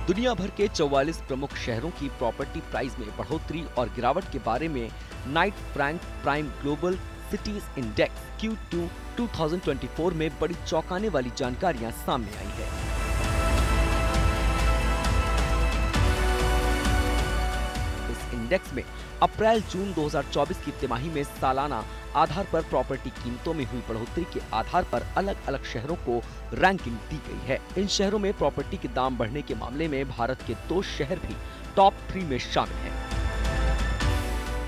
दुनिया भर के 44 प्रमुख शहरों की प्रॉपर्टी प्राइस में बढ़ोतरी और गिरावट के बारे में Knight Frank prime global cities index Q2 2024 में बड़ी चौंकाने वाली जानकारियां सामने आई है। इस इंडेक्स में अप्रैल-जून 2024 की तिमाही में सालाना आधार पर प्रॉपर्टी कीमतों में हुई बढ़ोतरी के आधार पर अलग अलग शहरों को रैंकिंग दी गई है। इन शहरों में प्रॉपर्टी के दाम बढ़ने के मामले में भारत के 2 शहर भी टॉप 3 में शामिल हैं।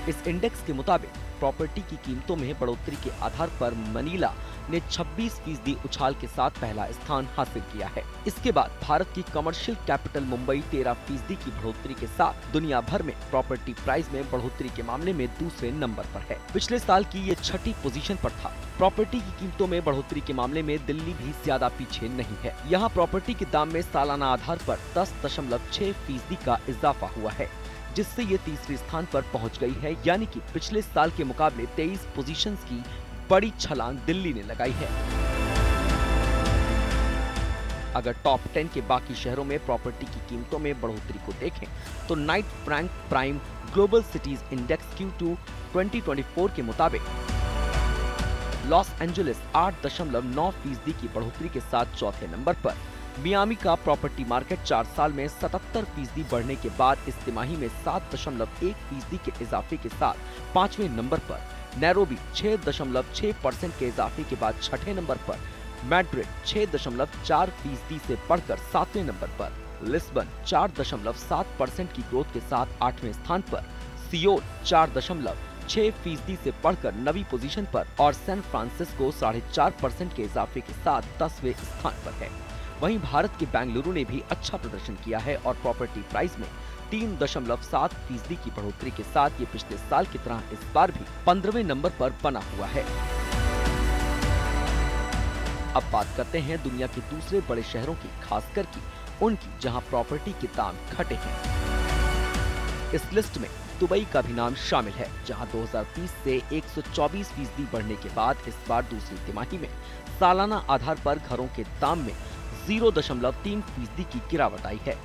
इस इंडेक्स के मुताबिक प्रॉपर्टी की कीमतों में बढ़ोतरी के आधार पर मनीला ने 26% उछाल के साथ पहला स्थान हासिल किया है। इसके बाद भारत की कमर्शियल कैपिटल मुंबई 13% की बढ़ोतरी के साथ दुनिया भर में प्रॉपर्टी प्राइस में बढ़ोतरी के मामले में दूसरे नंबर पर है। पिछले साल की ये 6ठी पोजीशन पर था। प्रॉपर्टी की कीमतों में बढ़ोतरी के मामले में दिल्ली भी ज्यादा पीछे नहीं है। यहाँ प्रॉपर्टी के दाम में सालाना आधार पर 10.6% का इजाफा हुआ है, जिससे ये तीसरे स्थान पर पहुंच गई है। यानी कि पिछले साल के मुकाबले 23 पोजीशंस की बड़ी छलांग दिल्ली ने लगाई है। अगर टॉप 10 के बाकी शहरों में प्रॉपर्टी की कीमतों में बढ़ोतरी को देखें तो Knight Frank prime global cities index Q2 2024 के मुताबिक लॉस एंजलिस 8.9% की बढ़ोतरी के साथ चौथे नंबर पर, मियामी का प्रॉपर्टी मार्केट 4 साल में 77% बढ़ने के बाद इस तिमाही में 7.1% के इजाफे के साथ 5वें नंबर पर, नैरोबी 6.6% के इजाफे के बाद 6ठे नंबर पर, मैड्रिड 6.4% से बढ़कर 7वें नंबर पर, लिस्बन 4.7% की ग्रोथ के साथ 8वें स्थान पर, सियोल 4.6% से बढ़कर 9वीं पोजीशन पर और सैन फ्रांसिस्को 4.5% के इजाफे के साथ 10वें स्थान पर है। वहीं भारत के बेंगलुरु ने भी अच्छा प्रदर्शन किया है और प्रॉपर्टी प्राइस में 3.7% की बढ़ोतरी के साथ ये पिछले साल की तरह इस बार भी 15वें नंबर पर बना हुआ है। अब बात करते हैं दुनिया के दूसरे बड़े शहरों की, खासकर की उनकी जहां प्रॉपर्टी के दाम घटे हैं। इस लिस्ट में दुबई का भी नाम शामिल है, जहां 2030 से 124% बढ़ने के बाद इस बार दूसरी तिमाही में सालाना आधार पर घरों के दाम में 0.3% की गिरावट आई है।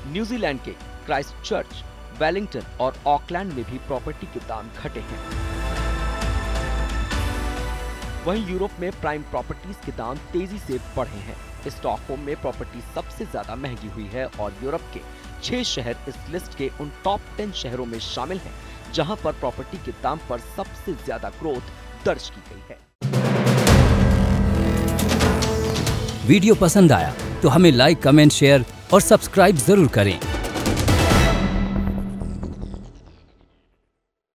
न्यूजीलैंड के क्राइस्टचर्च, वेलिंगटन और ऑकलैंड में भी प्रॉपर्टी के दाम घटे हैं। वहीं यूरोप में प्राइम प्रॉपर्टीज के दाम तेजी से बढ़े हैं। स्टॉकहोम में प्रॉपर्टी सबसे ज्यादा महंगी हुई है और यूरोप के 6 शहर इस लिस्ट के उन टॉप 10 शहरों में शामिल हैं, जहां पर प्रॉपर्टी के दाम पर सबसे ज्यादा ग्रोथ दर्ज की गई है। वीडियो पसंद आया तो हमें लाइक, कमेंट, शेयर और सब्सक्राइब जरूर करें।